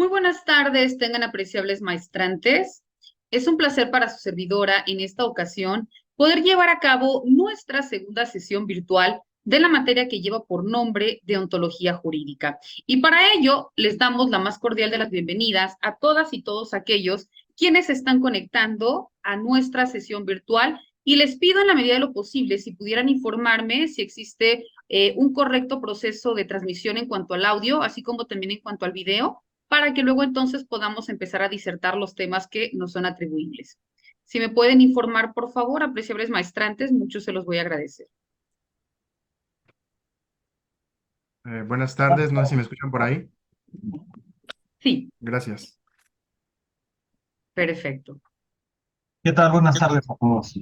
Muy buenas tardes, tengan apreciables maestrantes. Es un placer para su servidora en esta ocasión poder llevar a cabo nuestra segunda sesión virtual de la materia que lleva por nombre de ontología jurídica. Y para ello les damos la más cordial de las bienvenidas a todas y todos aquellos quienes se están conectando a nuestra sesión virtual y les pido en la medida de lo posible si pudieran informarme si existe un correcto proceso de transmisión en cuanto al audio, así como también en cuanto al video para que luego entonces podamos empezar a disertar los temas que nos son atribuibles. Si me pueden informar, por favor, apreciables maestrantes, mucho se los voy a agradecer. Buenas tardes, no sé si me escuchan por ahí. Sí, Gracias. perfecto. ¿Qué tal? Buenas tardes a todos.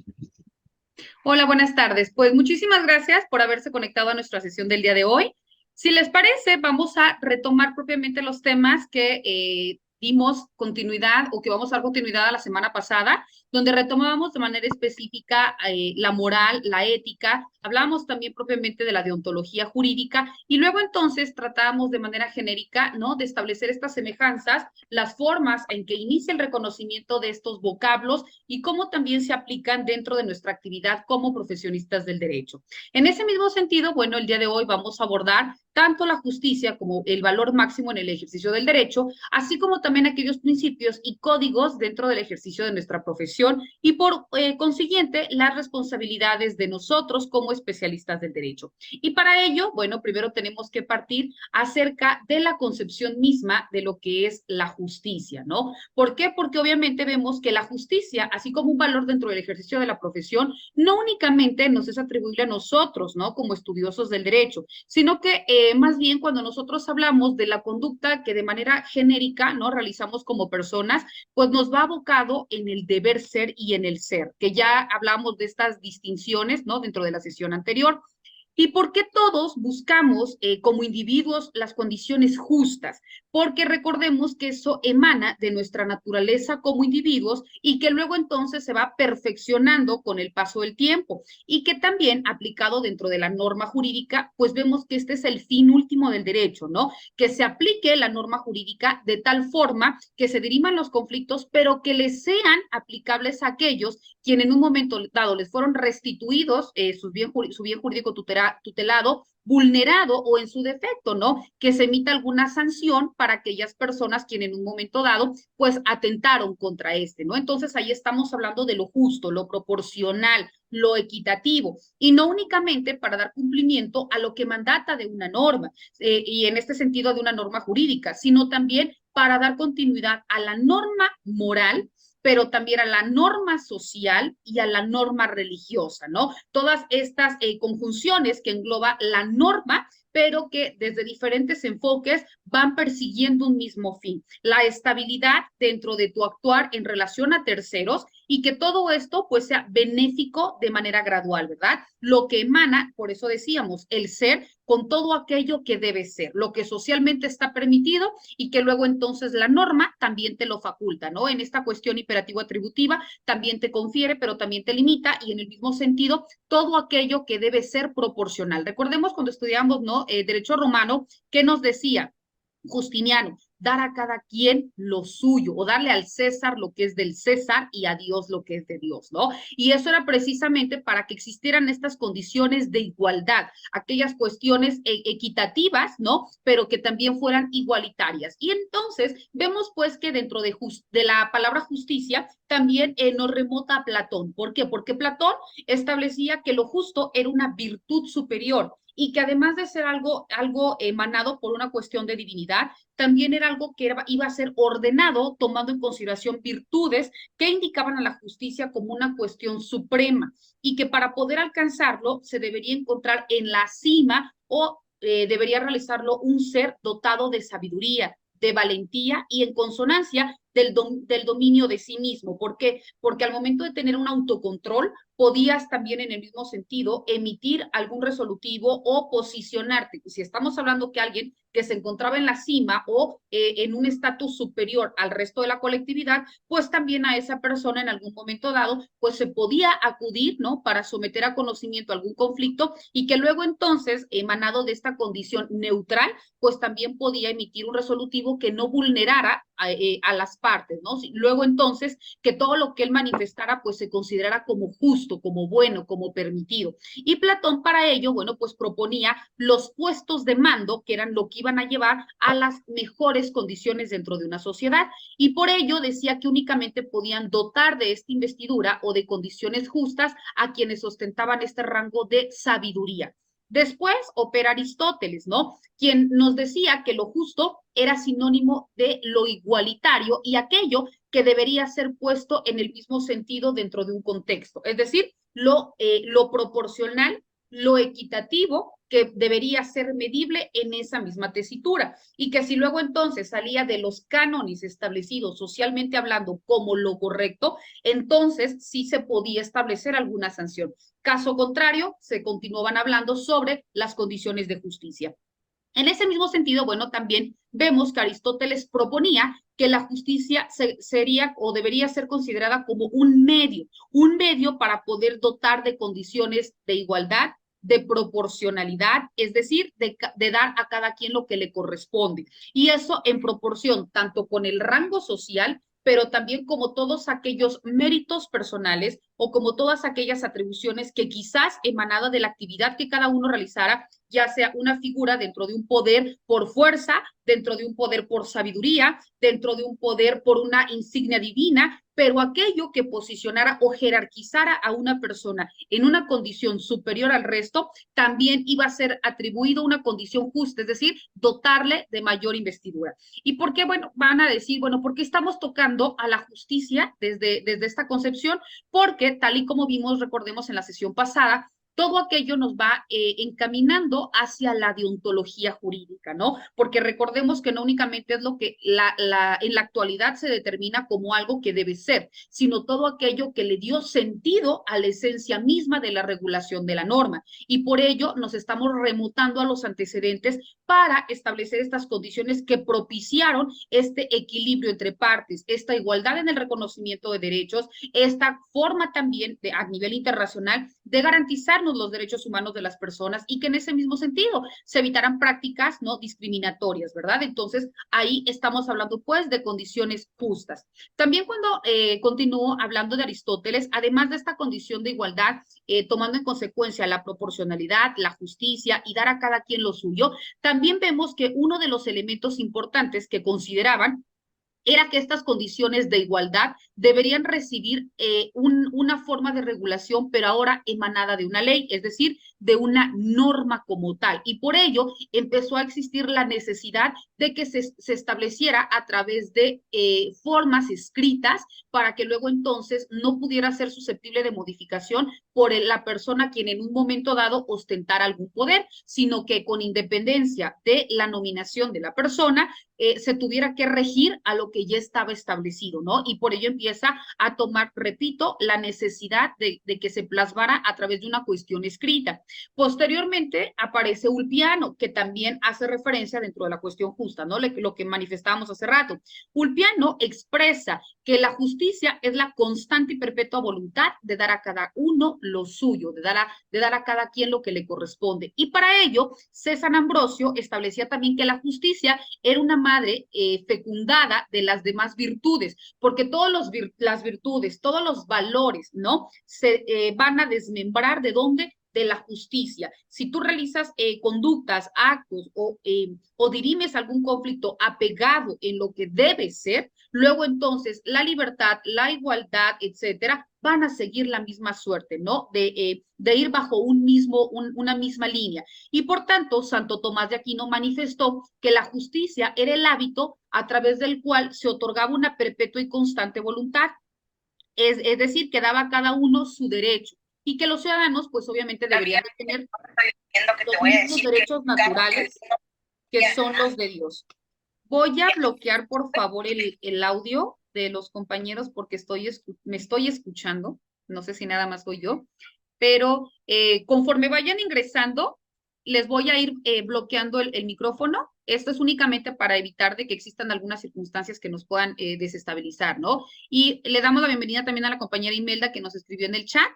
Hola, buenas tardes. Pues muchísimas gracias por haberse conectado a nuestra sesión del día de hoy. Si les parece, vamos a retomar propiamente los temas que dimos continuidad o que vamos a dar continuidad a la semana pasada, donde retomábamos de manera específica la moral, la ética, hablábamos también propiamente de la deontología jurídica y luego entonces tratábamos de manera genérica, ¿no?, de establecer estas semejanzas, las formas en que inicia el reconocimiento de estos vocablos y cómo también se aplican dentro de nuestra actividad como profesionistas del derecho. En ese mismo sentido, bueno, el día de hoy vamos a abordar tanto la justicia como el valor máximo en el ejercicio del derecho, así como también aquellos principios y códigos dentro del ejercicio de nuestra profesión y por consiguiente las responsabilidades de nosotros como especialistas del derecho. Y para ello, bueno, primero tenemos que partir acerca de la concepción misma de lo que es la justicia, ¿no? ¿Por qué? Porque obviamente vemos que la justicia, así como un valor dentro del ejercicio de la profesión, no únicamente nos es atribuible a nosotros, ¿no?, como estudiosos del derecho, sino que más bien cuando nosotros hablamos de la conducta que de manera genérica, ¿no?, realizamos como personas, pues nos va abocado en el deber ser y en el ser, que ya hablamos de estas distinciones, ¿no?, dentro de la sesión anterior. ¿Y por qué todos buscamos como individuos las condiciones justas? Porque recordemos que eso emana de nuestra naturaleza como individuos y que luego entonces se va perfeccionando con el paso del tiempo y que también aplicado dentro de la norma jurídica, pues vemos que este es el fin último del derecho, ¿no? Que se aplique la norma jurídica de tal forma que se diriman los conflictos, pero que les sean aplicables a aquellos quienes en un momento dado les fueron restituidos su bien jurídico tutelado, vulnerado o en su defecto, ¿no? Que se emita alguna sanción para aquellas personas quienes en un momento dado, pues atentaron contra este, ¿no? Entonces ahí estamos hablando de lo justo, lo proporcional, lo equitativo, y no únicamente para dar cumplimiento a lo que mandata de una norma, y en este sentido de una norma jurídica, sino también para dar continuidad a la norma moral, pero también a la norma social y a la norma religiosa, ¿no? Todas estas conjunciones que engloba la norma, pero que desde diferentes enfoques van persiguiendo un mismo fin, la estabilidad dentro de tu actuar en relación a terceros y que todo esto pues sea benéfico de manera gradual, ¿verdad? Lo que emana, por eso decíamos, el ser con todo aquello que debe ser, lo que socialmente está permitido y que luego entonces la norma también te lo faculta, ¿no? En esta cuestión imperativo-atributiva también te confiere, pero también te limita y en el mismo sentido todo aquello que debe ser proporcional. Recordemos cuando estudiamos, ¿no?, derecho romano, ¿qué nos decía Justiniano? Dar a cada quien lo suyo o darle al César lo que es del César y a Dios lo que es de Dios, ¿no? Y eso era precisamente para que existieran estas condiciones de igualdad, aquellas cuestiones equitativas, ¿no? Pero que también fueran igualitarias. Y entonces vemos pues que dentro de la palabra justicia también nos remota a Platón. ¿Por qué? Porque Platón establecía que lo justo era una virtud superior y que además de ser algo emanado por una cuestión de divinidad, también era algo que iba a ser ordenado tomando en consideración virtudes que indicaban a la justicia como una cuestión suprema y que para poder alcanzarlo se debería encontrar en la cima o debería realizarlo un ser dotado de sabiduría, de valentía y en consonancia del dominio de sí mismo. ¿Por qué? Porque al momento de tener un autocontrol, podías también en el mismo sentido emitir algún resolutivo o posicionarte. Si estamos hablando que alguien que se encontraba en la cima o en un estatus superior al resto de la colectividad, pues también a esa persona en algún momento dado, pues se podía acudir, ¿no? Para someter a conocimiento algún conflicto y que luego entonces, emanado de esta condición neutral, pues también podía emitir un resolutivo que no vulnerara a las partes, ¿no? Luego entonces, que todo lo que él manifestara, pues se considerara como justo, como bueno, como permitido. Y Platón para ello, bueno, pues proponía los puestos de mando, que eran lo que iban a llevar a las mejores condiciones dentro de una sociedad. Y por ello decía que únicamente podían dotar de esta investidura o de condiciones justas a quienes ostentaban este rango de sabiduría. Después opera Aristóteles, ¿no? Quien nos decía que lo justo era sinónimo de lo igualitario y aquello que debería ser puesto en el mismo sentido dentro de un contexto, es decir, lo proporcional, lo equitativo, que debería ser medible en esa misma tesitura y que si luego entonces salía de los cánones establecidos socialmente hablando como lo correcto, entonces sí se podía establecer alguna sanción. Caso contrario, se continuaban hablando sobre las condiciones de justicia. En ese mismo sentido, bueno, también vemos que Aristóteles proponía que la justicia sería o debería ser considerada como un medio para poder dotar de condiciones de igualdad, de proporcionalidad, es decir, de dar a cada quien lo que le corresponde. Y eso en proporción tanto con el rango social, pero también como todos aquellos méritos personales o como todas aquellas atribuciones que quizás emanada de la actividad que cada uno realizara, ya sea una figura dentro de un poder por fuerza, dentro de un poder por sabiduría, dentro de un poder por una insignia divina, pero aquello que posicionara o jerarquizara a una persona en una condición superior al resto, también iba a ser atribuido una condición justa, es decir, dotarle de mayor investidura. ¿Y por qué? Bueno, van a decir, bueno, ¿por qué estamos tocando a la justicia desde esta concepción? Porque tal y como vimos, recordemos en la sesión pasada, todo aquello nos va encaminando hacia la deontología jurídica, ¿no? Porque recordemos que no únicamente es lo que en la actualidad se determina como algo que debe ser, sino todo aquello que le dio sentido a la esencia misma de la regulación de la norma. Y por ello nos estamos remontando a los antecedentes para establecer estas condiciones que propiciaron este equilibrio entre partes, esta igualdad en el reconocimiento de derechos, esta forma también a nivel internacional de garantizarnos los derechos humanos de las personas y que en ese mismo sentido se evitaran prácticas no discriminatorias, ¿verdad? Entonces, ahí estamos hablando pues de condiciones justas. También cuando continúo hablando de Aristóteles, además de esta condición de igualdad, tomando en consecuencia la proporcionalidad, la justicia y dar a cada quien lo suyo, también vemos que uno de los elementos importantes que consideraban era que estas condiciones de igualdad deberían recibir una forma de regulación, pero ahora emanada de una ley, es decir, de una norma como tal. Y por ello empezó a existir la necesidad de que se estableciera a través de formas escritas para que luego entonces no pudiera ser susceptible de modificación por la persona quien en un momento dado ostentara algún poder, sino que con independencia de la nominación de la persona, se tuviera que regir a lo que ya estaba establecido, ¿no? Y por ello empieza a tomar, repito, la necesidad de que se plasmara a través de una cuestión escrita. Posteriormente aparece Ulpiano, que también hace referencia dentro de la cuestión justa, ¿no? Lo que manifestábamos hace rato. Ulpiano expresa que la justicia es la constante y perpetua voluntad de dar a cada uno lo suyo, de dar a cada quien lo que le corresponde. Y para ello, César Ambrosio establecía también que la justicia era una madre fecundada de las demás virtudes, porque las virtudes, todos los valores, ¿no? Se van a desmembrar de dónde de la justicia. Si tú realizas conductas, actos o dirimes algún conflicto apegado en lo que debe ser, luego entonces la libertad, la igualdad, etcétera, van a seguir la misma suerte, ¿no? De ir bajo una misma línea. Y por tanto, Santo Tomás de Aquino manifestó que la justicia era el hábito a través del cual se otorgaba una perpetua y constante voluntad, es decir, que daba a cada uno su derecho y que los ciudadanos, pues obviamente deberían tener los mismos derechos naturales que son los de Dios. Voy a bloquear, por favor, el audio de los compañeros porque me estoy escuchando, no sé si nada más soy yo, pero conforme vayan ingresando, les voy a ir bloqueando el micrófono. Esto es únicamente para evitar de que existan algunas circunstancias que nos puedan desestabilizar, ¿no? Y le damos la bienvenida también a la compañera Imelda que nos escribió en el chat.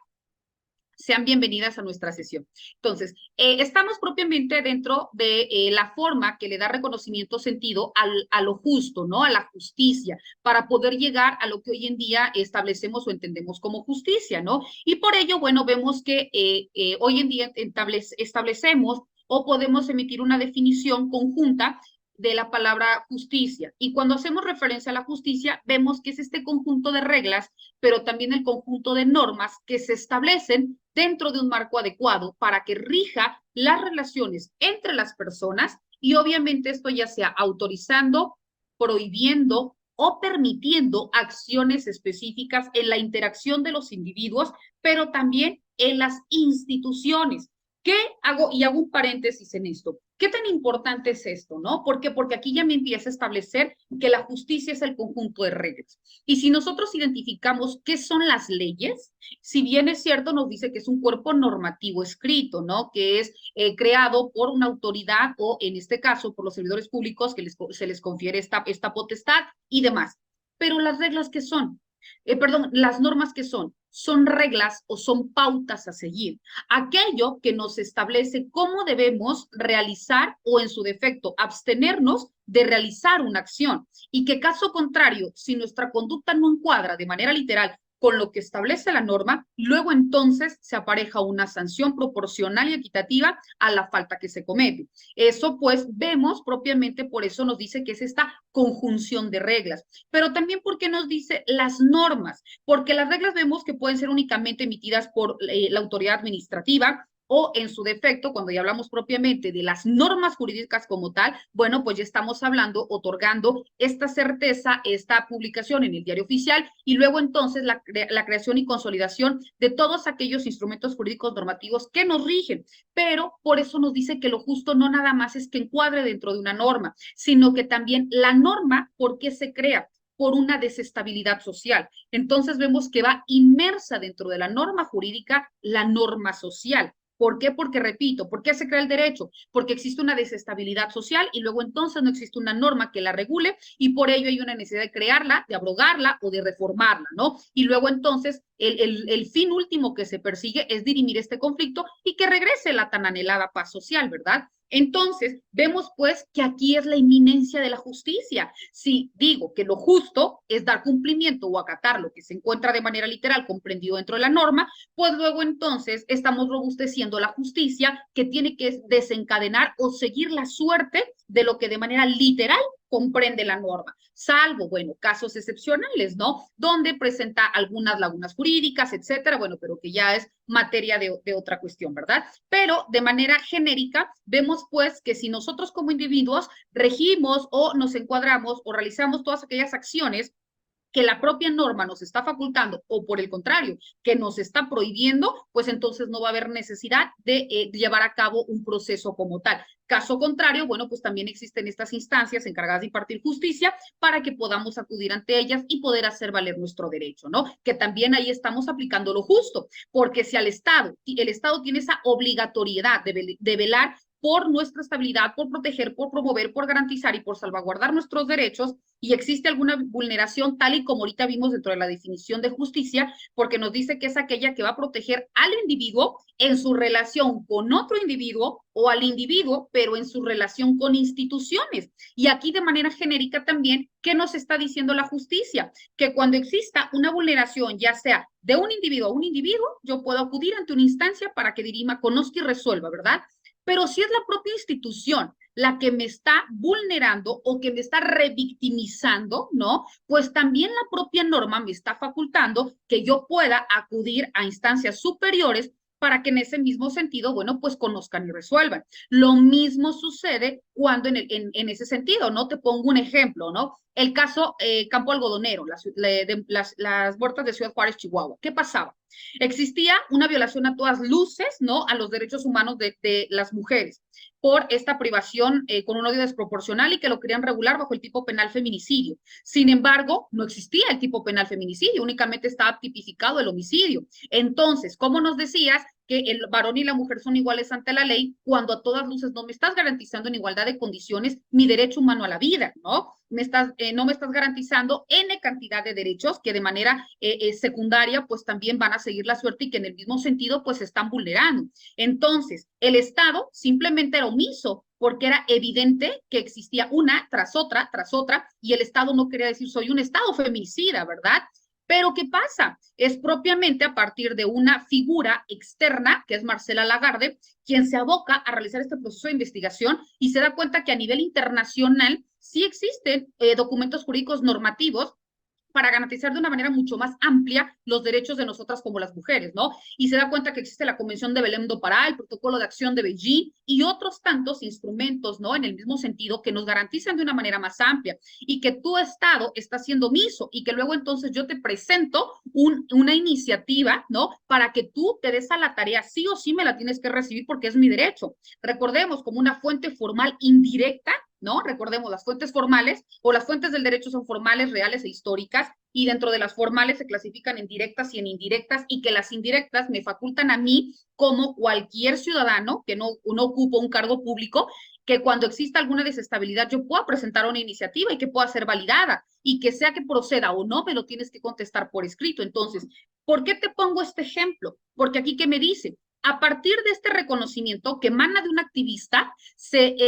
Sean bienvenidas a nuestra sesión. Entonces, estamos propiamente dentro de la forma que le da reconocimiento sentido a lo justo, ¿no? A la justicia, para poder llegar a lo que hoy en día establecemos o entendemos como justicia, ¿no? Y por ello, bueno, vemos que hoy en día establecemos o podemos emitir una definición conjunta de la palabra justicia. Y cuando hacemos referencia a la justicia, vemos que es este conjunto de reglas, pero también el conjunto de normas que se establecen dentro de un marco adecuado para que rija las relaciones entre las personas y obviamente esto ya sea autorizando, prohibiendo o permitiendo acciones específicas en la interacción de los individuos, pero también en las instituciones. ¿Qué hago? Y hago un paréntesis en esto. ¿Qué tan importante es esto, no? ¿Por qué? Porque aquí ya me empieza a establecer que la justicia es el conjunto de reglas. Y si nosotros identificamos qué son las leyes, si bien es cierto, nos dice que es un cuerpo normativo escrito, ¿no? Que es creado por una autoridad o, en este caso, por los servidores públicos que se les confiere esta potestad y demás. Pero las reglas, ¿qué son? Las normas que son reglas o son pautas a seguir. Aquello que nos establece cómo debemos realizar o en su defecto abstenernos de realizar una acción y que caso contrario, si nuestra conducta no encuadra de manera literal con lo que establece la norma, luego entonces se apareja una sanción proporcional y equitativa a la falta que se comete. Eso pues vemos propiamente, por eso nos dice que es esta conjunción de reglas, pero también porque nos dice las normas, porque las reglas vemos que pueden ser únicamente emitidas por la autoridad administrativa, o en su defecto, cuando ya hablamos propiamente de las normas jurídicas como tal, bueno, pues ya estamos hablando, otorgando esta certeza, esta publicación en el diario oficial y luego entonces la creación y consolidación de todos aquellos instrumentos jurídicos normativos que nos rigen. Pero por eso nos dice que lo justo no nada más es que encuadre dentro de una norma, sino que también la norma, ¿por qué se crea? Por una desestabilidad social. Entonces vemos que va inmersa dentro de la norma jurídica la norma social. ¿Por qué? Porque, repito, ¿por qué se crea el derecho? Porque existe una desestabilidad social y luego entonces no existe una norma que la regule y por ello hay una necesidad de crearla, de abrogarla o de reformarla, ¿no? Y luego entonces el fin último que se persigue es dirimir este conflicto y que regrese la tan anhelada paz social, ¿verdad? Entonces, vemos pues que aquí es la inminencia de la justicia. Si digo que lo justo es dar cumplimiento o acatar lo que se encuentra de manera literal comprendido dentro de la norma, pues luego entonces estamos robusteciendo la justicia que tiene que desencadenar o seguir la suerte de lo que de manera literal comprende la norma, salvo, bueno, casos excepcionales, ¿no? Donde presenta algunas lagunas jurídicas, etcétera, bueno, pero que ya es materia de otra cuestión, ¿verdad? Pero de manera genérica, vemos pues que si nosotros como individuos regimos o nos encuadramos o realizamos todas aquellas acciones que la propia norma nos está facultando o por el contrario, que nos está prohibiendo, pues entonces no va a haber necesidad de llevar a cabo un proceso como tal. Caso contrario, bueno, pues también existen estas instancias encargadas de impartir justicia para que podamos acudir ante ellas y poder hacer valer nuestro derecho, ¿no? Que también ahí estamos aplicando lo justo, porque si el Estado tiene esa obligatoriedad de velar por nuestra estabilidad, por proteger, por promover, por garantizar y por salvaguardar nuestros derechos y existe alguna vulneración tal y como ahorita vimos dentro de la definición de justicia, porque nos dice que es aquella que va a proteger al individuo en su relación con otro individuo o al individuo, pero en su relación con instituciones. Y aquí de manera genérica también, ¿qué nos está diciendo la justicia? Que cuando exista una vulneración, ya sea de un individuo a un individuo, yo puedo acudir ante una instancia para que dirima, conozca y resuelva, ¿verdad? Pero si es la propia institución la que me está vulnerando o que me está revictimizando, ¿no? Pues también la propia norma me está facultando que yo pueda acudir a instancias superiores para que en ese mismo sentido, bueno, pues conozcan y resuelvan. Lo mismo sucede cuando en ese sentido, ¿no? Te pongo un ejemplo, ¿no? El caso Campo Algodonero, las huertas de Ciudad Juárez, Chihuahua. ¿Qué pasaba? Existía una violación a todas luces, ¿no? A los derechos humanos de las mujeres por esta privación con un odio desproporcional y que lo querían regular bajo el tipo penal feminicidio. Sin embargo, no existía el tipo penal feminicidio, únicamente estaba tipificado el homicidio. Entonces, ¿cómo nos decías que el varón y la mujer son iguales ante la ley cuando a todas luces no me estás garantizando en igualdad de condiciones mi derecho humano a la vida, ¿no? No me estás garantizando N cantidad de derechos que de manera secundaria pues también van a seguir la suerte y que en el mismo sentido pues se están vulnerando. Entonces, el Estado simplemente era omiso porque era evidente que existía una tras otra, y el Estado no quería decir soy un Estado feminicida, ¿verdad? Pero ¿qué pasa? Es propiamente a partir de una figura externa, que es Marcela Lagarde, quien se aboca a realizar este proceso de investigación y se da cuenta que a nivel internacional sí existen documentos jurídicos normativos para garantizar de una manera mucho más amplia los derechos de nosotras como las mujeres, ¿no? Y se da cuenta que existe la Convención de Belém do Pará, el Protocolo de Acción de Beijing y otros tantos instrumentos, ¿no? En el mismo sentido que nos garantizan de una manera más amplia y que tu Estado está siendo omiso y que luego entonces yo te presento una iniciativa, ¿no? Para que tú te des a la tarea, sí o sí me la tienes que recibir porque es mi derecho. Recordemos, como una fuente formal indirecta, ¿no? Recordemos, las fuentes formales o las fuentes del derecho son formales, reales e históricas, y dentro de las formales se clasifican en directas y en indirectas, y que las indirectas me facultan a mí, como cualquier ciudadano que no ocupa un cargo público, que cuando exista alguna desestabilidad yo pueda presentar una iniciativa y que pueda ser validada, y que sea que proceda o no, me lo tienes que contestar por escrito. Entonces, ¿por qué te pongo este ejemplo? Porque aquí, ¿qué me dice? A partir de este reconocimiento que emana de un activista,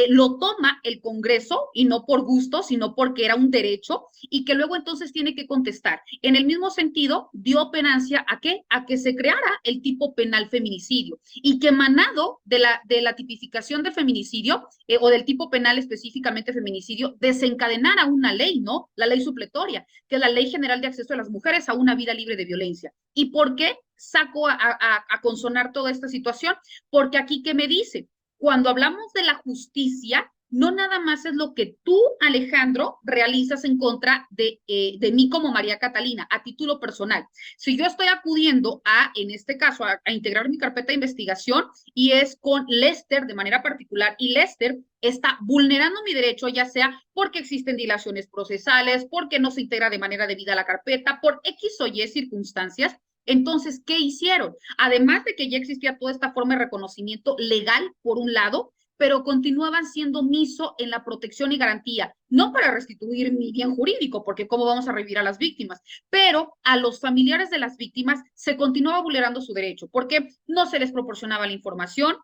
lo toma el Congreso, y no por gusto, sino porque era un derecho, y que luego entonces tiene que contestar. En el mismo sentido, dio penancia ¿a qué? A que se creara el tipo penal feminicidio, y que emanado de la tipificación de feminicidio, o del tipo penal específicamente feminicidio, desencadenara una ley, ¿no? La ley supletoria, que es la Ley General de Acceso de las Mujeres a una Vida Libre de Violencia. ¿Y por qué saco a consonar toda esta situación? Porque aquí, ¿qué me dice? Cuando hablamos de la justicia, no nada más es lo que tú, Alejandro, realizas en contra de mí como María Catalina, a título personal. Si yo estoy acudiendo en este caso, a integrar mi carpeta de investigación, y es con Lester de manera particular, y Lester está vulnerando mi derecho, ya sea porque existen dilaciones procesales, porque no se integra de manera debida a la carpeta, por X o Y circunstancias. Entonces, ¿qué hicieron? Además de que ya existía toda esta forma de reconocimiento legal, por un lado, pero continuaban siendo omiso en la protección y garantía, no para restituir mi bien jurídico, porque cómo vamos a revivir a las víctimas, pero a los familiares de las víctimas se continuaba vulnerando su derecho, porque no se les proporcionaba la información,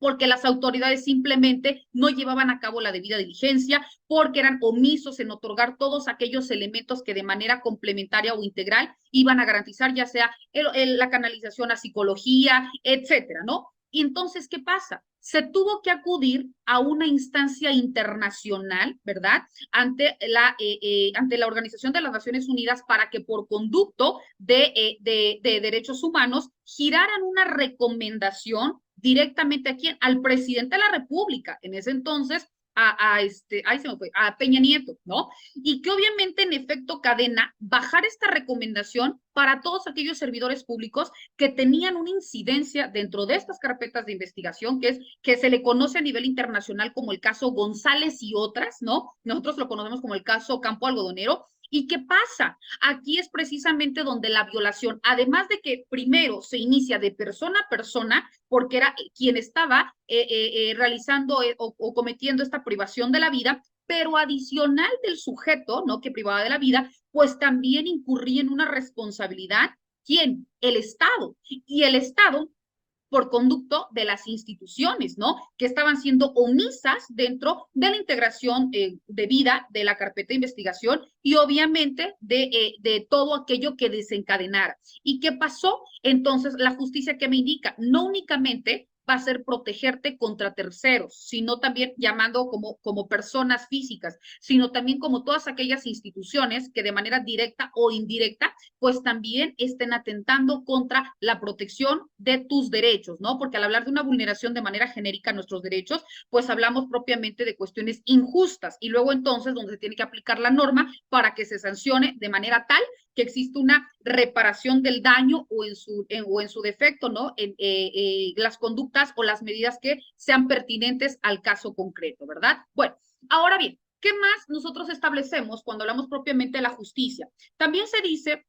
porque las autoridades simplemente no llevaban a cabo la debida diligencia, porque eran omisos en otorgar todos aquellos elementos que de manera complementaria o integral iban a garantizar ya sea la canalización a psicología, etcétera, ¿no? Y entonces, ¿qué pasa? Se tuvo que acudir a una instancia internacional, ¿verdad? Ante la Organización de las Naciones Unidas, para que por conducto de derechos humanos giraran una recomendación directamente a quién, al presidente de la República, en ese entonces, a Peña Nieto, ¿no? Y que obviamente en efecto cadena bajar esta recomendación para todos aquellos servidores públicos que tenían una incidencia dentro de estas carpetas de investigación, que se le conoce a nivel internacional como el caso González y otras, ¿no? Nosotros lo conocemos como el caso Campo Algodonero. ¿Y qué pasa? Aquí es precisamente donde la violación, además de que primero se inicia de persona a persona, porque era quien estaba realizando o cometiendo esta privación de la vida, pero adicional del sujeto, ¿no? Que privaba de la vida, pues también incurría en una responsabilidad. ¿Quién? El Estado. Y el Estado por conducto de las instituciones, ¿no? Que estaban siendo omisas dentro de la integración debida de la carpeta de investigación y obviamente de todo aquello que desencadenara. ¿Y qué pasó? Entonces, la justicia, ¿qué me indica? No únicamente va a ser protegerte contra terceros, sino también llamando como personas físicas, sino también como todas aquellas instituciones que de manera directa o indirecta, pues también estén atentando contra la protección de tus derechos, ¿no? Porque al hablar de una vulneración de manera genérica a nuestros derechos, pues hablamos propiamente de cuestiones injustas y luego entonces donde se tiene que aplicar la norma para que se sancione de manera tal que existe una reparación del daño o en su defecto, ¿no? Las conductas o las medidas que sean pertinentes al caso concreto, ¿verdad? Bueno, ahora bien, ¿qué más nosotros establecemos cuando hablamos propiamente de la justicia? También se dice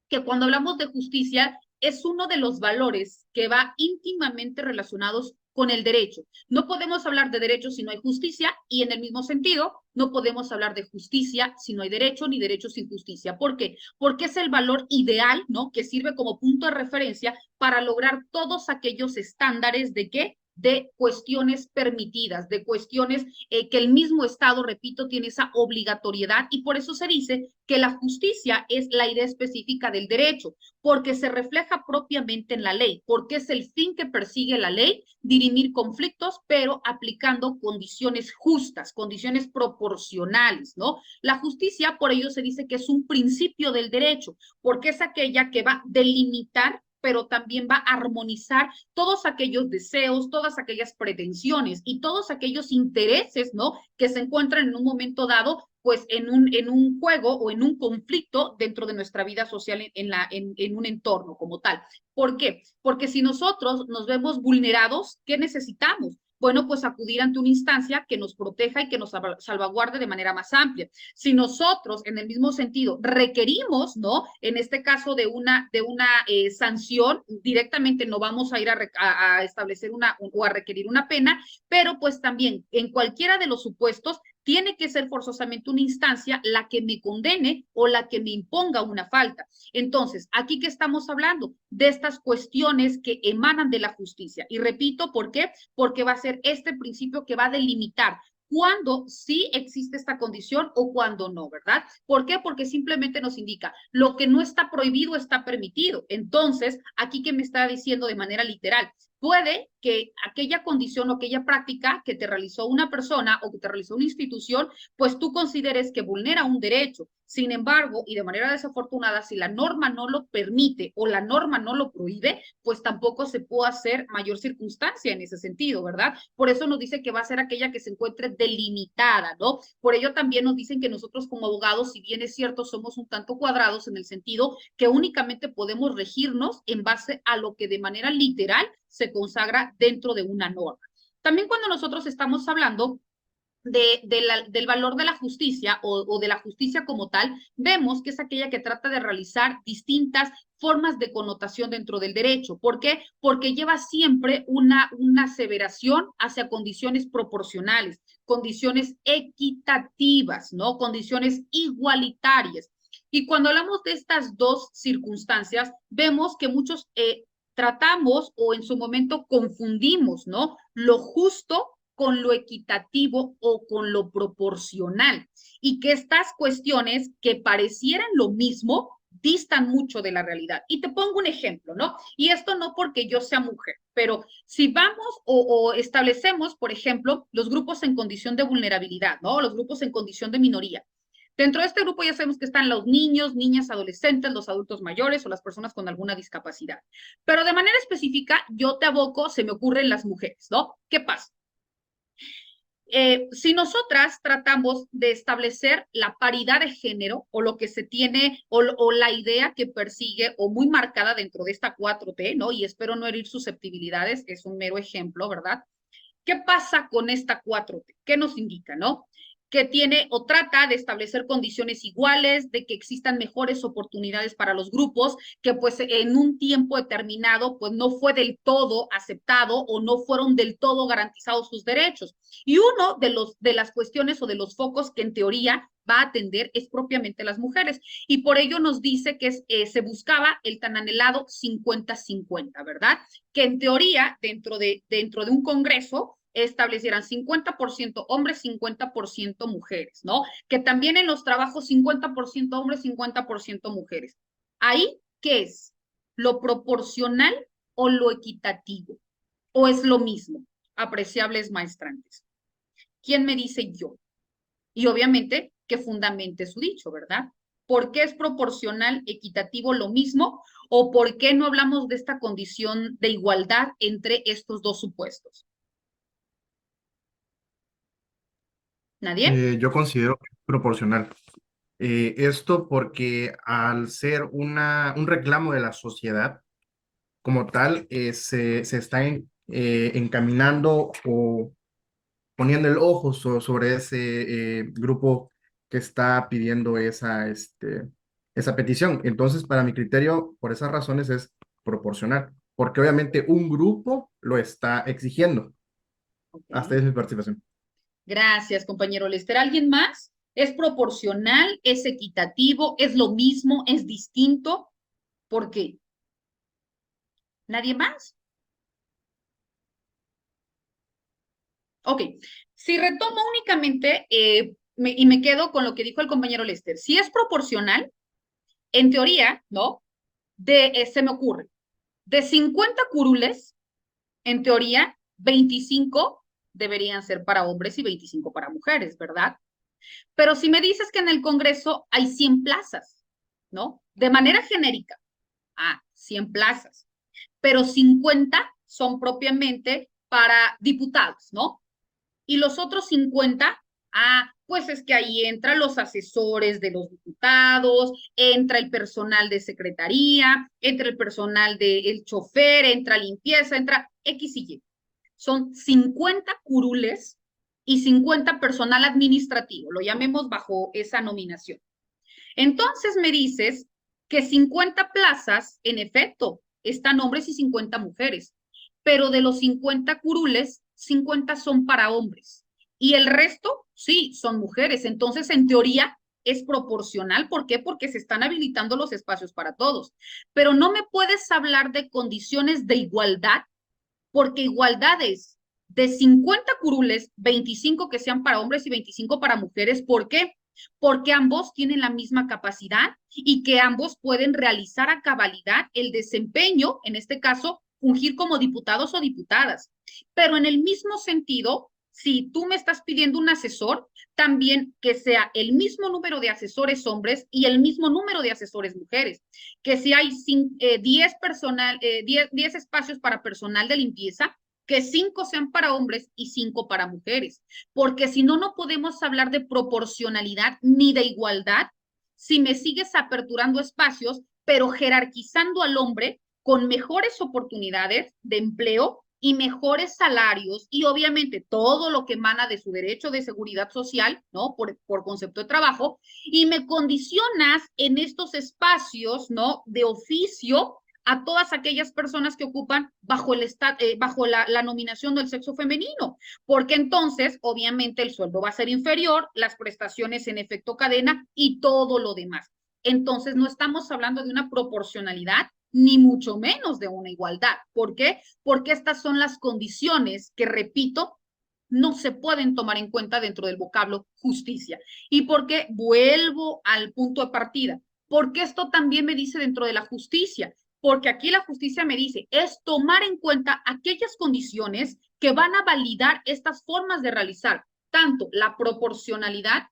que cuando hablamos de justicia es uno de los valores que va íntimamente relacionados con el derecho. No podemos hablar de derecho si no hay justicia y en el mismo sentido no podemos hablar de justicia si no hay derecho ni derecho sin justicia. ¿Por qué? Porque es el valor ideal, ¿no? Que sirve como punto de referencia para lograr todos aquellos estándares de qué, de cuestiones permitidas, de cuestiones que el mismo Estado, repito, tiene esa obligatoriedad y por eso se dice que la justicia es la idea específica del derecho, porque se refleja propiamente en la ley, porque es el fin que persigue la ley, dirimir conflictos, pero aplicando condiciones justas, condiciones proporcionales, ¿no? La justicia, por ello se dice que es un principio del derecho, porque es aquella que va a delimitar pero también va a armonizar todos aquellos deseos, todas aquellas pretensiones y todos aquellos intereses, ¿no? Que se encuentran en un momento dado, pues en un juego o en un conflicto dentro de nuestra vida social en un entorno como tal. ¿Por qué? Porque si nosotros nos vemos vulnerados, ¿qué necesitamos? Bueno, pues acudir ante una instancia que nos proteja y que nos salvaguarde de manera más amplia. Si nosotros, en el mismo sentido, requerimos, ¿no? En este caso de una sanción, directamente no vamos a ir a establecer o a requerir una pena, pero pues también en cualquiera de los supuestos tiene que ser forzosamente una instancia la que me condene o la que me imponga una falta. Entonces, aquí que estamos hablando de estas cuestiones que emanan de la justicia. Y repito, ¿por qué? Porque va a ser este principio que va a delimitar cuándo sí existe esta condición o cuándo no, ¿verdad? ¿Por qué? Porque simplemente nos indica lo que no está prohibido está permitido. Entonces, aquí que me está diciendo de manera literal, puede que aquella condición o aquella práctica que te realizó una persona o que te realizó una institución, pues tú consideres que vulnera un derecho. Sin embargo, y de manera desafortunada, si la norma no lo permite o la norma no lo prohíbe, pues tampoco se puede hacer mayor circunstancia en ese sentido, ¿verdad? Por eso nos dice que va a ser aquella que se encuentre delimitada, ¿no? Por ello también nos dicen que nosotros como abogados, si bien es cierto, somos un tanto cuadrados en el sentido que únicamente podemos regirnos en base a lo que de manera literal se consagra dentro de una norma. También cuando nosotros estamos hablando del valor de la justicia o de la justicia como tal, vemos que es aquella que trata de realizar distintas formas de connotación dentro del derecho. ¿Por qué? Porque lleva siempre una aseveración hacia condiciones proporcionales, condiciones equitativas, ¿no? Condiciones igualitarias. Y cuando hablamos de estas dos circunstancias, vemos que muchos tratamos o en su momento confundimos, ¿no? Lo justo con lo equitativo o con lo proporcional. Y que estas cuestiones que parecieran lo mismo, distan mucho de la realidad. Y te pongo un ejemplo, ¿no? Y esto no porque yo sea mujer, pero si vamos o establecemos, por ejemplo, los grupos en condición de vulnerabilidad, ¿no? Los grupos en condición de minoría. Dentro de este grupo ya sabemos que están los niños, niñas, adolescentes, los adultos mayores o las personas con alguna discapacidad. Pero de manera específica, yo te aboco, se me ocurren las mujeres, ¿no? ¿Qué pasa? Si nosotras tratamos de establecer la paridad de género o lo que se tiene o la idea que persigue o muy marcada dentro de esta 4T, ¿no? Y espero no herir susceptibilidades, es un mero ejemplo, ¿verdad? ¿Qué pasa con esta 4T? ¿Qué nos indica, no? Que tiene o trata de establecer condiciones iguales, de que existan mejores oportunidades para los grupos, que pues en un tiempo determinado pues no fue del todo aceptado o no fueron del todo garantizados sus derechos. Y uno de las cuestiones o de los focos que en teoría va a atender es propiamente las mujeres. Y por ello nos dice que se buscaba el tan anhelado 50-50, ¿verdad? Que en teoría, dentro de un congreso, establecieran 50% hombres, 50% mujeres, ¿no? Que también en los trabajos 50% hombres, 50% mujeres. Ahí, ¿qué es? ¿Lo proporcional o lo equitativo? ¿O es lo mismo? Apreciables maestrantes. ¿Quién me dice yo? Y obviamente que fundamente su dicho, ¿verdad? ¿Por qué es proporcional, equitativo lo mismo? ¿O por qué no hablamos de esta condición de igualdad entre estos dos supuestos? ¿Nadie? Yo considero que es proporcional. Esto porque al ser un reclamo de la sociedad como tal, se está encaminando o poniendo el ojo sobre ese grupo que está pidiendo esa petición. Entonces, para mi criterio, por esas razones es proporcional, porque obviamente un grupo lo está exigiendo. Hasta ahí Okay. es mi participación. Gracias, compañero Lester. ¿Alguien más? ¿Es proporcional? ¿Es equitativo? ¿Es lo mismo? ¿Es distinto? ¿Por qué? ¿Nadie más? Ok. Si retomo únicamente y me quedo con lo que dijo el compañero Lester, si es proporcional, en teoría, ¿no? Se me ocurre, de 50 curules, en teoría, 25 deberían ser para hombres y 25 para mujeres, ¿verdad? Pero si me dices que en el Congreso hay 100 plazas, ¿no? De manera genérica, 100 plazas, pero 50 son propiamente para diputados, ¿no? Y los otros 50, pues es que ahí entran los asesores de los diputados, entra el personal de secretaría, entra el personal del chofer, entra limpieza, entra X y Y. Son 50 curules y 50 personal administrativo, lo llamemos bajo esa nominación. Entonces me dices que 50 plazas, en efecto, están hombres y 50 mujeres, pero de los 50 curules, 50 son para hombres y el resto, sí, son mujeres. Entonces, en teoría, es proporcional. ¿Por qué? Porque se están habilitando los espacios para todos. Pero no me puedes hablar de condiciones de igualdad, porque igualdad es de 50 curules, 25 que sean para hombres y 25 para mujeres. ¿Por qué? Porque ambos tienen la misma capacidad y que ambos pueden realizar a cabalidad el desempeño, en este caso, fungir como diputados o diputadas. Pero en el mismo sentido, si tú me estás pidiendo un asesor, también que sea el mismo número de asesores hombres y el mismo número de asesores mujeres. Que si hay 10 espacios para personal de limpieza, que 5 sean para hombres y 5 para mujeres, porque si no, no podemos hablar de proporcionalidad ni de igualdad si me sigues aperturando espacios, pero jerarquizando al hombre con mejores oportunidades de empleo y mejores salarios y obviamente todo lo que emana de su derecho de seguridad social, ¿no? Por concepto de trabajo, y me condicionas en estos espacios, ¿no? De oficio a todas aquellas personas que ocupan bajo la nominación del sexo femenino, porque entonces obviamente el sueldo va a ser inferior, las prestaciones en efecto cadena y todo lo demás. Entonces no estamos hablando de una proporcionalidad, ni mucho menos de una igualdad. ¿Por qué? Porque estas son las condiciones que, repito, no se pueden tomar en cuenta dentro del vocablo justicia. ¿Y por qué? Vuelvo al punto de partida. Porque esto también me dice dentro de la justicia. Porque aquí la justicia me dice, es tomar en cuenta aquellas condiciones que van a validar estas formas de realizar tanto la proporcionalidad,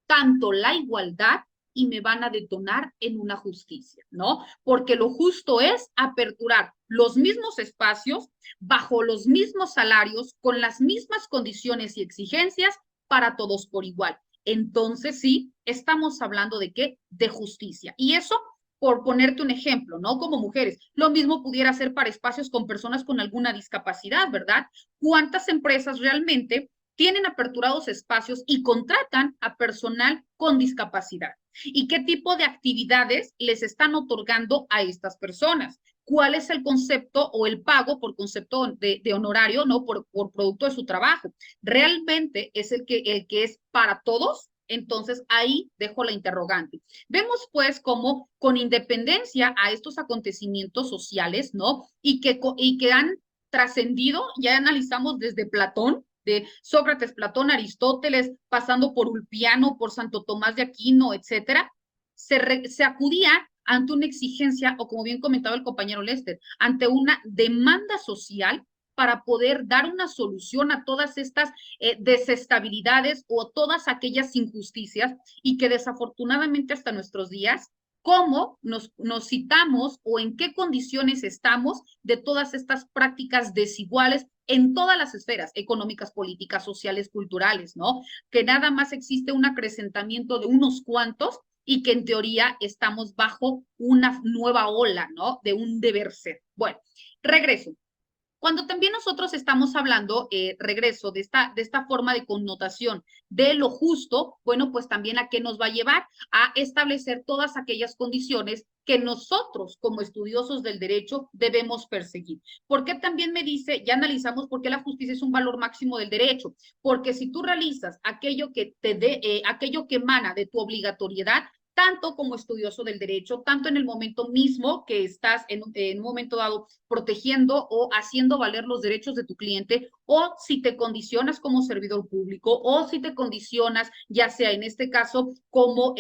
tanto la igualdad y me van a detonar en una justicia, ¿no? Porque lo justo es aperturar los mismos espacios bajo los mismos salarios, con las mismas condiciones y exigencias para todos por igual. Entonces, sí, estamos hablando de qué? De justicia. Y eso, por ponerte un ejemplo, ¿no? Como mujeres, lo mismo pudiera ser para espacios con personas con alguna discapacidad, ¿verdad? ¿Cuántas empresas realmente tienen aperturados espacios y contratan a personal con discapacidad? ¿Y qué tipo de actividades les están otorgando a estas personas? ¿Cuál es el concepto o el pago por concepto de honorario, ¿no? Por producto de su trabajo? ¿Realmente es el que es para todos? Entonces ahí dejo la interrogante. Vemos pues cómo con independencia a estos acontecimientos sociales, ¿no? Y que han trascendido, ya analizamos desde Platón, de Sócrates, Platón, Aristóteles, pasando por Ulpiano, por Santo Tomás de Aquino, etcétera, se acudía ante una exigencia, o como bien comentaba el compañero Lester, ante una demanda social para poder dar una solución a todas estas desestabilidades o todas aquellas injusticias y que desafortunadamente hasta nuestros días, cómo nos citamos o en qué condiciones estamos de todas estas prácticas desiguales en todas las esferas económicas, políticas, sociales, culturales, ¿no? Que nada más existe un acrecentamiento de unos cuantos y que en teoría estamos bajo una nueva ola, ¿no? De un deber ser. Bueno, regreso. Cuando también nosotros estamos hablando, regreso, de esta forma de connotación de lo justo, bueno, pues también a qué nos va a llevar a establecer todas aquellas condiciones que nosotros como estudiosos del derecho debemos perseguir. ¿Por qué también me dice, ya analizamos por qué la justicia es un valor máximo del derecho? Porque si tú realizas aquello que te dé, aquello que emana de tu obligatoriedad, tanto como estudioso del derecho, tanto en el momento mismo que estás en un momento dado protegiendo o haciendo valer los derechos de tu cliente, o si te condicionas como servidor público, o si te condicionas, ya sea en este caso como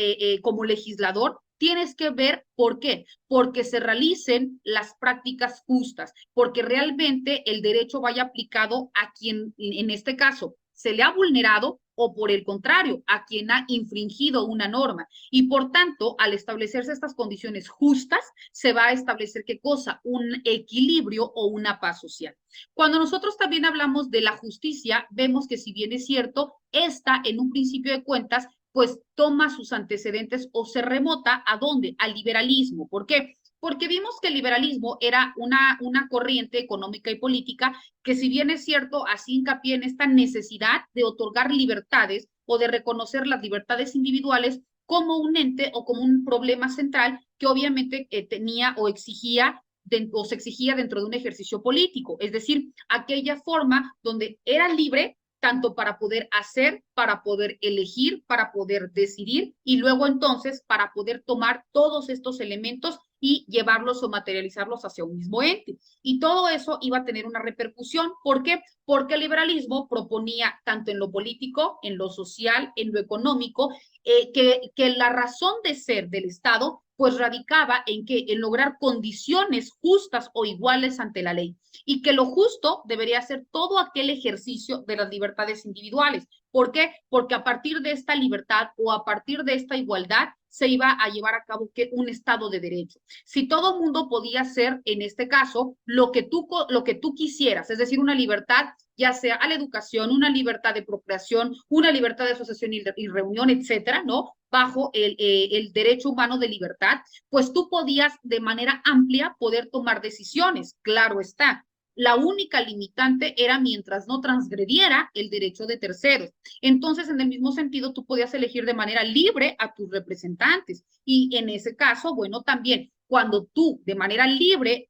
legislador, tienes que ver por qué, porque se realicen las prácticas justas, porque realmente el derecho vaya aplicado a quien, en este caso, se le ha vulnerado o por el contrario, a quien ha infringido una norma. Y por tanto, al establecerse estas condiciones justas, se va a establecer qué cosa, un equilibrio o una paz social. Cuando nosotros también hablamos de la justicia, vemos que si bien es cierto, esta en un principio de cuentas, pues toma sus antecedentes o se remota ¿a dónde? Al liberalismo. ¿Por qué? Porque vimos que el liberalismo era una corriente económica y política que si bien es cierto, hacía hincapié en esta necesidad de otorgar libertades o de reconocer las libertades individuales como un ente o como un problema central que obviamente tenía o exigía o se exigía dentro de un ejercicio político, es decir, aquella forma donde era libre tanto para poder hacer, para poder elegir, para poder decidir y luego entonces para poder tomar todos estos elementos y llevarlos o materializarlos hacia un mismo ente. Y todo eso iba a tener una repercusión. ¿Por qué? Porque el liberalismo proponía tanto en lo político, en lo social, en lo económico, que la razón de ser del Estado pues radicaba en lograr condiciones justas o iguales ante la ley y que lo justo debería ser todo aquel ejercicio de las libertades individuales. ¿Por qué? Porque a partir de esta libertad o a partir de esta igualdad se iba a llevar a cabo un Estado de Derecho. Si todo mundo podía hacer, en este caso, lo que tú quisieras, es decir, una libertad ya sea a la educación, una libertad de procreación, una libertad de asociación y reunión, etcétera, ¿no? Bajo el derecho humano de libertad, pues tú podías de manera amplia poder tomar decisiones, claro está. La única limitante era mientras no transgrediera el derecho de terceros. Entonces, en el mismo sentido, tú podías elegir de manera libre a tus representantes. Y en ese caso, bueno, también cuando tú de manera libre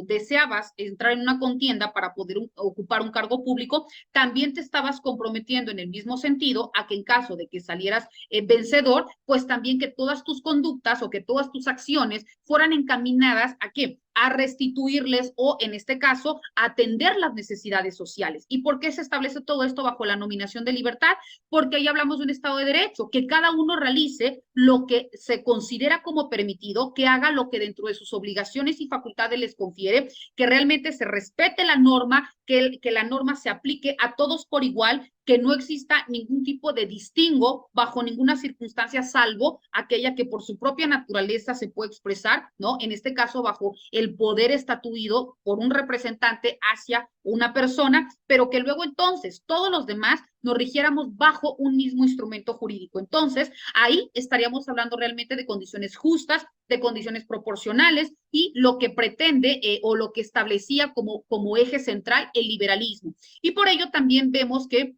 deseabas entrar en una contienda para poder ocupar un cargo público, también te estabas comprometiendo en el mismo sentido a que en caso de que salieras vencedor, pues también que todas tus conductas o que todas tus acciones fueran encaminadas a qué? A restituirles o, en este caso, a atender las necesidades sociales. ¿Y por qué se establece todo esto bajo la nominación de libertad? Porque ahí hablamos de un Estado de Derecho, que cada uno realice lo que se considera como permitido, que haga lo que dentro de sus obligaciones y facultades les confiere, que realmente se respete la norma, que la norma se aplique a todos por igual, que no exista ningún tipo de distingo bajo ninguna circunstancia, salvo aquella que por su propia naturaleza se puede expresar, ¿no? En este caso, bajo el poder estatuido por un representante hacia una persona, pero que luego entonces todos los demás nos rigiéramos bajo un mismo instrumento jurídico. Entonces, ahí estaríamos hablando realmente de condiciones justas, de condiciones proporcionales y lo que pretende o lo que establecía como eje central el liberalismo. Y por ello también vemos que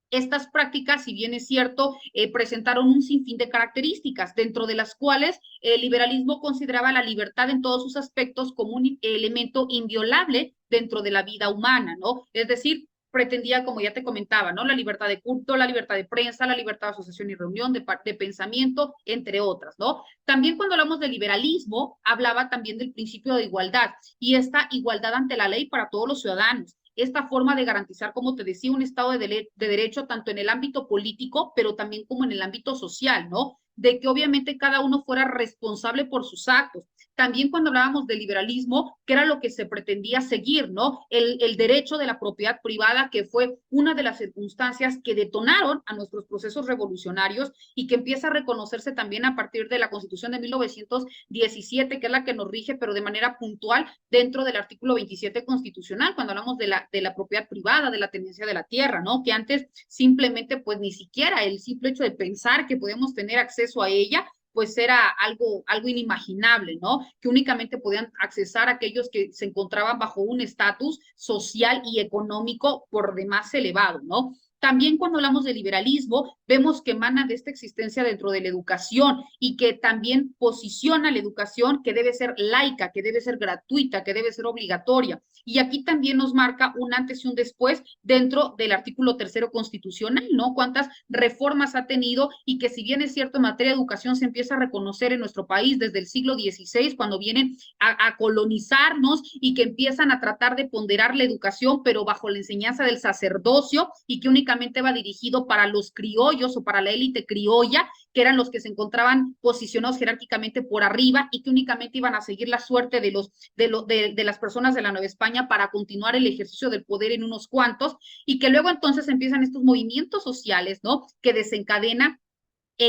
estas prácticas, si bien es cierto, presentaron un sinfín de características, dentro de las cuales el liberalismo consideraba la libertad en todos sus aspectos como un elemento inviolable dentro de la vida humana, ¿no? Es decir, pretendía, como ya te comentaba, ¿no? La libertad de culto, la libertad de prensa, la libertad de asociación y reunión, de pensamiento, entre otras, ¿no? También cuando hablamos de liberalismo, hablaba también del principio de igualdad y esta igualdad ante la ley para todos los ciudadanos. Esta forma de garantizar, como te decía, un Estado de derecho tanto en el ámbito político, pero también como en el ámbito social, ¿no? De que obviamente cada uno fuera responsable por sus actos, también cuando hablábamos del liberalismo, que era lo que se pretendía seguir, ¿no? El derecho de la propiedad privada, que fue una de las circunstancias que detonaron a nuestros procesos revolucionarios y que empieza a reconocerse también a partir de la Constitución de 1917, que es la que nos rige, pero de manera puntual dentro del artículo 27 constitucional, cuando hablamos de la propiedad privada, de la tenencia de la tierra, ¿no? Que antes simplemente, pues ni siquiera el simple hecho de pensar que podemos tener acceso a ella, pues era algo inimaginable, ¿no? Que únicamente podían accesar aquellos que se encontraban bajo un estatus social y económico por demás elevado, ¿no? También cuando hablamos de liberalismo, vemos que emana de esta existencia dentro de la educación y que también posiciona la educación que debe ser laica, que debe ser gratuita, que debe ser obligatoria. Y aquí también nos marca un antes y un después dentro del artículo 3º constitucional, ¿no? Cuántas reformas ha tenido y que si bien es cierto en materia de educación se empieza a reconocer en nuestro país desde el siglo XVI, cuando vienen a colonizarnos y que empiezan a tratar de ponderar la educación, pero bajo la enseñanza del sacerdocio y que únicamente va dirigido para los criollos o para la élite criolla, que eran los que se encontraban posicionados jerárquicamente por arriba y que únicamente iban a seguir la suerte de las personas de la Nueva España para continuar el ejercicio del poder en unos cuantos, y que luego entonces empiezan estos movimientos sociales, ¿no? Que desencadenan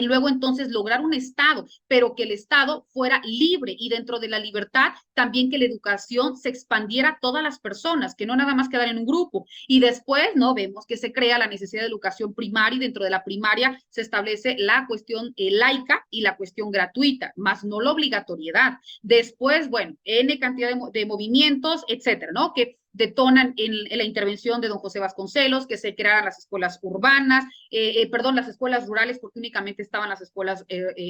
luego entonces lograr un Estado, pero que el Estado fuera libre y dentro de la libertad también que la educación se expandiera a todas las personas, que no nada más quedar en un grupo. Y después, ¿no? Vemos que se crea la necesidad de educación primaria y dentro de la primaria se establece la cuestión laica y la cuestión gratuita, más no la obligatoriedad. Después, bueno, N cantidad de movimientos, etcétera, ¿no? Que detonan en la intervención de don José Vasconcelos, que se crearan las escuelas urbanas, las escuelas rurales, porque únicamente estaban las escuelas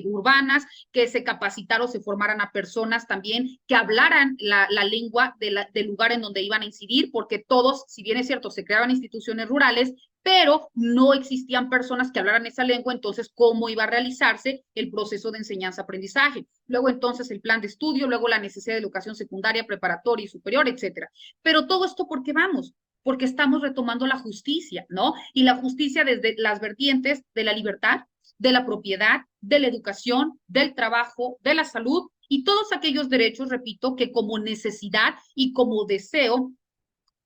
urbanas, que se capacitaron, se formaran a personas también que hablaran la lengua del lugar en donde iban a incidir, porque todos, si bien es cierto, se creaban instituciones rurales, pero no existían personas que hablaran esa lengua, entonces, ¿cómo iba a realizarse el proceso de enseñanza-aprendizaje? Luego, entonces, el plan de estudio, luego la necesidad de educación secundaria, preparatoria y superior, etcétera. Pero todo esto, ¿por qué vamos? Porque estamos retomando la justicia, ¿no? Y la justicia desde las vertientes de la libertad, de la propiedad, de la educación, del trabajo, de la salud y todos aquellos derechos, repito, que como necesidad y como deseo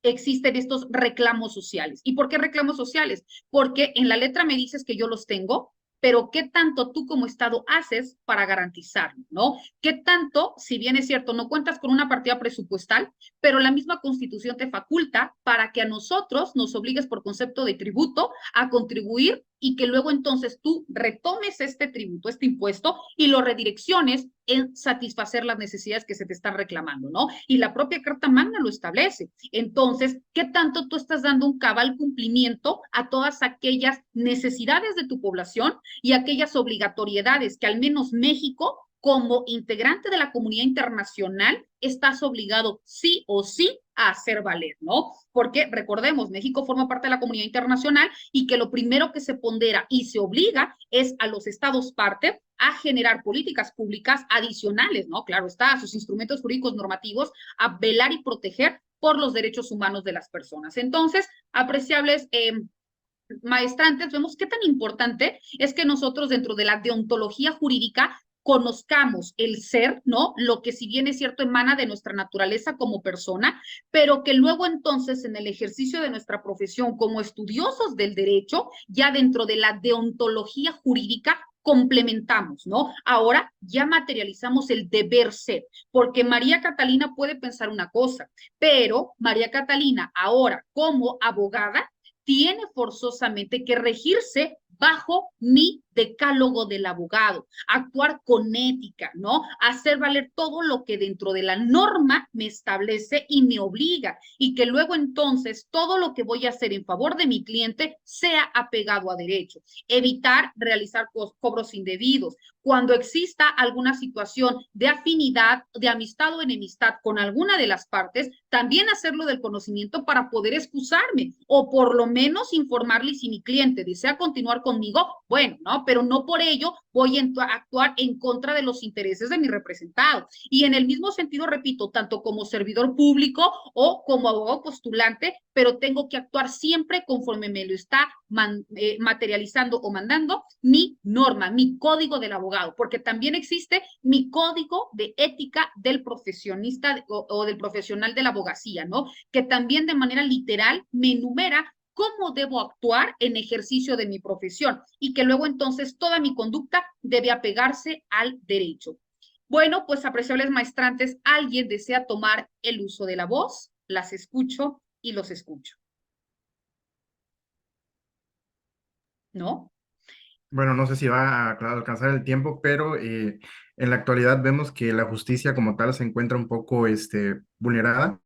existen estos reclamos sociales. ¿Y por qué reclamos sociales? Porque en la letra me dices que yo los tengo, pero ¿qué tanto tú como Estado haces para garantizarlo, no? ¿Qué tanto, si bien es cierto, no cuentas con una partida presupuestal, pero la misma Constitución te faculta para que a nosotros nos obligues por concepto de tributo a contribuir y que luego entonces tú retomes este tributo, este impuesto, y lo redirecciones en satisfacer las necesidades que se te están reclamando, ¿no? Y la propia Carta Magna lo establece. Entonces, ¿qué tanto tú estás dando un cabal cumplimiento a todas aquellas necesidades de tu población y aquellas obligatoriedades que al menos México, como integrante de la comunidad internacional, estás obligado sí o sí a hacer valer, ¿no? Porque recordemos, México forma parte de la comunidad internacional y que lo primero que se pondera y se obliga es a los estados parte a generar políticas públicas adicionales, ¿no? Claro está, a sus instrumentos jurídicos normativos, a velar y proteger por los derechos humanos de las personas. Entonces, apreciables maestrantes, vemos qué tan importante es que nosotros dentro de la deontología jurídica conozcamos el ser, ¿no? Lo que si bien es cierto emana de nuestra naturaleza como persona, pero que luego entonces en el ejercicio de nuestra profesión como estudiosos del derecho, ya dentro de la deontología jurídica, complementamos, ¿no? Ahora ya materializamos el deber ser, porque María Catalina puede pensar una cosa, pero María Catalina ahora como abogada tiene forzosamente que regirse bajo mi decálogo del abogado, actuar con ética, ¿no? Hacer valer todo lo que dentro de la norma me establece y me obliga, y que luego entonces todo lo que voy a hacer en favor de mi cliente sea apegado a derecho. Evitar realizar cobros indebidos. Cuando exista alguna situación de afinidad, de amistad o enemistad con alguna de las partes, también hacerlo del conocimiento para poder excusarme o por lo menos informarle si mi cliente desea continuar conmigo, bueno, ¿no? Pero no por ello voy a actuar en contra de los intereses de mi representado. Y en el mismo sentido, repito, tanto como servidor público o como abogado postulante, pero tengo que actuar siempre conforme me lo está materializando o mandando mi norma, mi código del abogado, porque también existe mi código de ética del profesionista o del profesional de la abogacía, ¿no? Que también de manera literal me enumera cómo debo actuar en ejercicio de mi profesión y que luego entonces toda mi conducta debe apegarse al derecho. Bueno, pues apreciables maestrantes, ¿alguien desea tomar el uso de la voz? Las escucho y los escucho. ¿No? Bueno, no sé si va a alcanzar el tiempo, pero en la actualidad vemos que la justicia como tal se encuentra un poco vulnerada.